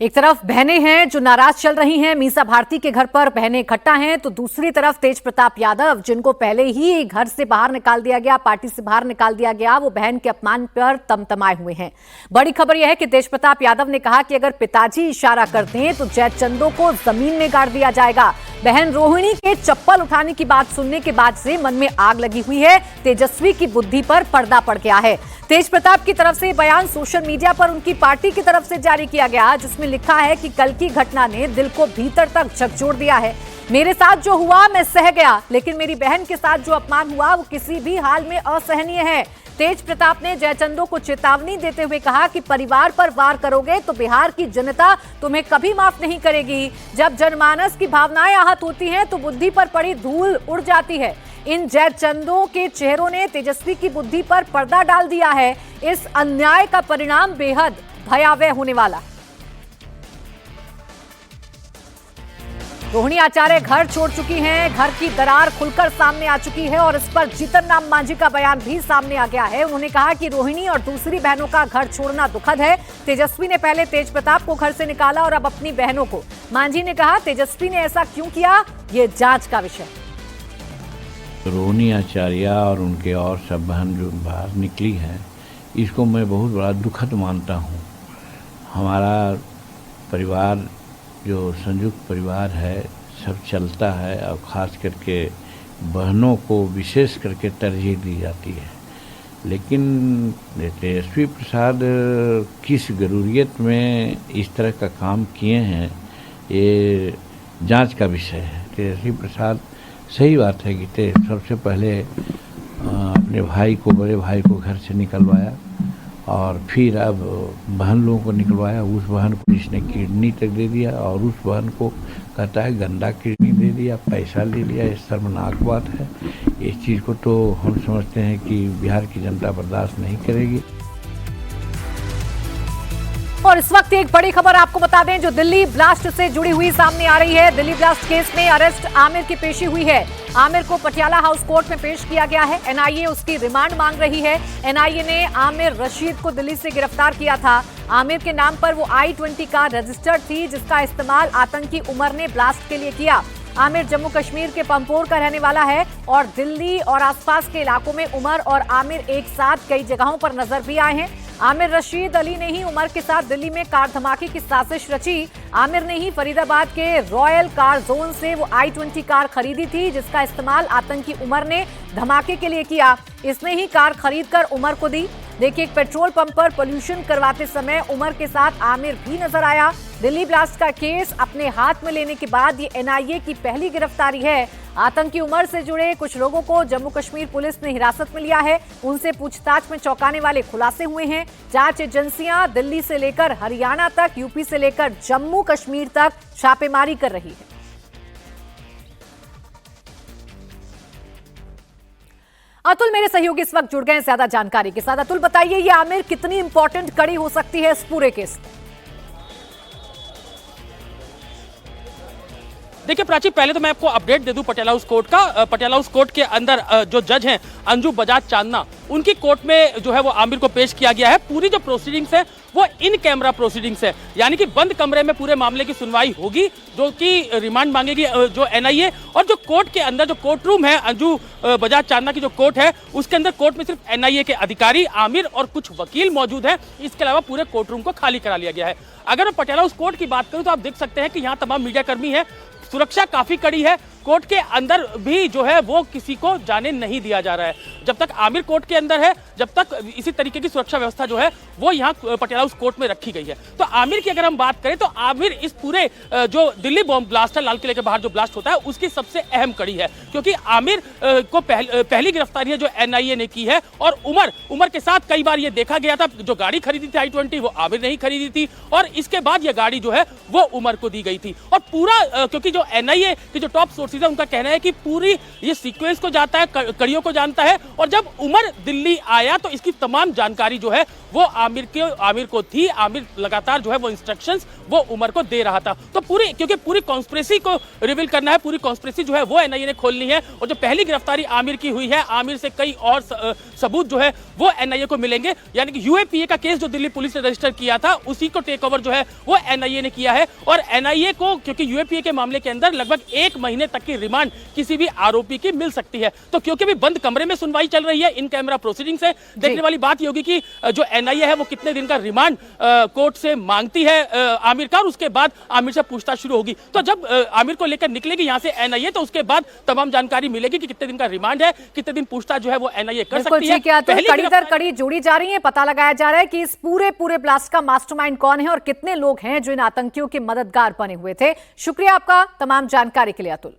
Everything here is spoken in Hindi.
एक तरफ बहनें हैं जो नाराज चल रही हैं, मीसा भारती के घर पर बहनें इकट्ठा हैं, तो दूसरी तरफ तेज प्रताप यादव जिनको पहले ही घर से बाहर निकाल दिया गया, पार्टी से बाहर निकाल दिया गया, वो बहन के अपमान पर तमतमाए हुए हैं। बड़ी खबर यह है कि तेज प्रताप यादव ने कहा कि अगर पिताजी इशारा करते हैं तो जयचंदो को जमीन में गाड़ दिया जाएगा। बहन रोहिणी के चप्पल उठाने की बात सुनने के बाद से मन में आग लगी हुई है। तेजस्वी की बुद्धि पर पर्दा पड़ गया है। तेज प्रताप की तरफ से बयान सोशल मीडिया पर उनकी पार्टी की तरफ से जारी किया गया, जिसमें लिखा है कि कल की घटना ने दिल को भीतर तक झकझोर दिया है। मेरे साथ जो हुआ मैं सह गया, लेकिन मेरी बहन के साथ जो अपमान हुआ वो किसी भी हाल में असहनीय है। तेज प्रताप ने जयचंदो को चेतावनी देते हुए कहा कि परिवार पर वार करोगे तो बिहार की जनता तुम्हें कभी माफ नहीं करेगी। जब जनमानस की भावनाएं आहत होती हैं तो बुद्धि पर पड़ी धूल उड़ जाती है। इन जयचंदों के चेहरों ने तेजस्वी की बुद्धि पर पर्दा डाल दिया है। इस अन्याय का परिणाम बेहद भयावह होने वाला है। रोहिणी आचार्य घर छोड़ चुकी हैं, घर की दरार खुलकर सामने आ चुकी है और इस पर जीतन राम मांझी का बयान भी सामने आ गया है। उन्होंने कहा कि रोहिणी और दूसरी बहनों का घर छोड़ना दुखद है। तेजस्वी ने पहले तेज प्रताप को घर से निकाला और अब अपनी बहनों को। मांझी ने कहा तेजस्वी ने ऐसा क्यों किया, ये जांच का विषय। रोहिणी आचार्य और उनके और सब बहन जो बाहर निकली हैं, इसको मैं बहुत बड़ा दुखद मानता हूँ। हमारा परिवार जो संयुक्त परिवार है सब चलता है और ख़ास करके बहनों को विशेष करके तरजीह दी जाती है। लेकिन तेजस्वी प्रसाद किस ज़रूरियत में इस तरह का काम किए हैं, ये जांच का विषय है। तेजस्वी प्रसाद सही बात है कि सबसे पहले अपने भाई को, बड़े भाई को घर से निकलवाया और फिर अब बहन लोगों को निकलवाया। उस बहन को इसने किडनी तक दे दिया और उस बहन को कहता है गंदा किडनी दे दिया, पैसा ले लिया। ये शर्मनाक बात है। इस चीज़ को तो हम समझते हैं कि बिहार की जनता बर्दाश्त नहीं करेगी। और इस वक्त एक बड़ी खबर आपको बता दें जो दिल्ली ब्लास्ट से जुड़ी हुई सामने आ रही है। दिल्ली ब्लास्ट केस में अरेस्ट आमिर की पेशी हुई है। आमिर को पटियाला हाउस कोर्ट में पेश किया गया है। एनआईए उसकी रिमांड मांग रही है। एनआईए ने आमिर रशीद को दिल्ली से गिरफ्तार किया था। आमिर के नाम पर वो I-20 कार रजिस्टर्ड थी, जिसका इस्तेमाल आतंकी उमर ने ब्लास्ट के लिए किया। आमिर जम्मू कश्मीर के पंपोर का रहने वाला है और दिल्ली और आसपास के इलाकों में उमर और आमिर एक साथ कई जगहों पर नजर भी आए हैं। आमिर रशीद अली ने ही उमर के साथ दिल्ली में कार धमाके की साजिश रची। आमिर ने ही फरीदाबाद के रॉयल कार जोन से वो I-20 कार खरीदी थी, जिसका इस्तेमाल आतंकी उमर ने धमाके के लिए किया। इसने ही कार खरीदकर उमर को दी। देखिए, एक पेट्रोल पंप पर पोल्यूशन करवाते समय उमर के साथ आमिर भी नजर आया। दिल्ली ब्लास्ट का केस अपने हाथ में लेने के बाद ये एनआईए की पहली गिरफ्तारी है। आतंकी उमर से जुड़े कुछ लोगों को जम्मू कश्मीर पुलिस ने हिरासत में लिया है। उनसे पूछताछ में चौंकाने वाले खुलासे हुए हैं। जांच एजेंसियां दिल्ली से लेकर हरियाणा तक, यूपी से लेकर जम्मू कश्मीर तक छापेमारी कर रही है। अतुल मेरे सहयोगी इस वक्त जुड़ गए हैं ज्यादा जानकारी के साथ। अतुल बताइए, ये आमिर कितनी इंपॉर्टेंट कड़ी हो सकती है इस पूरे केस में? देखिए प्राची, पहले तो मैं आपको अपडेट दे दूं पटियाला हाउस कोर्ट का। पटियाला हाउस कोर्ट के अंदर जो जज हैं अंजू बजाज चांदना, उनकी कोर्ट में जो है वो आमिर को पेश किया गया है। पूरी जो प्रोसीडिंग्स है वो इन कैमरा प्रोसीडिंग्स है, यानी कि बंद कमरे में पूरे मामले की सुनवाई होगी, जो कि रिमांड मांगेगी जो एनआईए। और जो कोर्ट के अंदर जो कोर्ट रूम है, अंजू बजाज चांदना की जो कोर्ट है, उसके अंदर कोर्ट में सिर्फ एनआईए के अधिकारी, आमिर और कुछ वकील मौजूद हैं। इसके अलावा पूरे कोर्ट रूम को खाली करा लिया गया है। अगर मैं पटियाला हाउस कोर्ट की बात करूं तो आप देख सकते हैं कि यहाँ तमाम मीडिया कर्मी है। सुरक्षा काफी कड़ी है। कोर्ट के अंदर भी जो है वो किसी को जाने नहीं दिया जा रहा है। जब तक आमिर कोर्ट के अंदर है, जब तक इसी तरीके की सुरक्षा व्यवस्था जो है वो यहाँ पटियाला हाउस कोर्ट में रखी गई है। तो आमिर की अगर हम बात करें तो आमिर इस पूरे जो दिल्ली बॉम्ब ब्लास्ट है, लाल किले के बाहर जो ब्लास्ट होता है, उसकी सबसे अहम कड़ी है, क्योंकि आमिर को पहली गिरफ्तारी है जो एनआईए ने की है। और उमर के साथ कई बार ये देखा गया था, जो गाड़ी खरीदी थी I-20 वो आमिर ने ही खरीदी थी और इसके बाद ये गाड़ी जो है वो उमर को दी गई थी। और पूरा क्योंकि जो एनआईए की जो टॉप सोर्स प्रोसीजर, उनका कहना है कि पूरी ये सीक्वेंस को जानता है, कड़ियों को जानता है, और जब उमर दिल्ली आया तो इसकी तमाम जानकारी जो है वो आमिर को थी। आमिर लगातार जो है वो इंस्ट्रक्शंस वो उमर को दे रहा था। तो क्योंकि पूरी कॉन्स्पिरेसी को रिवील करना है, पूरी कॉन्स्पिरेसी जो है वो एनआईए ने खोलनी है, और जो पहली गिरफ्तारी आमिर की हुई है, आमिर से कई और सबूत जो है वो एनआईए को मिलेंगे। यानी कि यूएपीए का केस जो दिल्ली पुलिस ने रजिस्टर किया था उसी को टेक ओवर जो है वो एनआईए ने किया है। और एनआईए को, क्योंकि यूएपीए के मामले के अंदर लगभग 1 महीने तक की रिमांड किसी भी आरोपी की मिल सकती है। तो क्योंकि भी बंद कमरे में सुनवाई चल रही है, इन कैमरा प्रोसीडिंग्स है, देखने वाली बात ये होगी कि जो एनआईए है वो कितने दिन का रिमांड कोर्ट से मांगती है आमिर का, और उसके बाद आमिर से पूछताछ शुरू होगी। तो जब आमिर को लेकर निकलेगी यहां से एनआईए, तो उसके बाद तमाम जानकारी मिलेगी कि कितने दिन का रिमांड है, कितने दिन पूछताछ जो है वो एनआईए कर सकती है। कड़ी दर कड़ी जोड़ी जा रही है, पता लगाया जा रहा है कि इस पूरे ब्लास्ट का मास्टरमाइंड कौन है और कितने लोग हैं जो इन आतंकियों के मददगार बने हुए थे। शुक्रिया आपका तमाम जानकारी के लिए अतुल।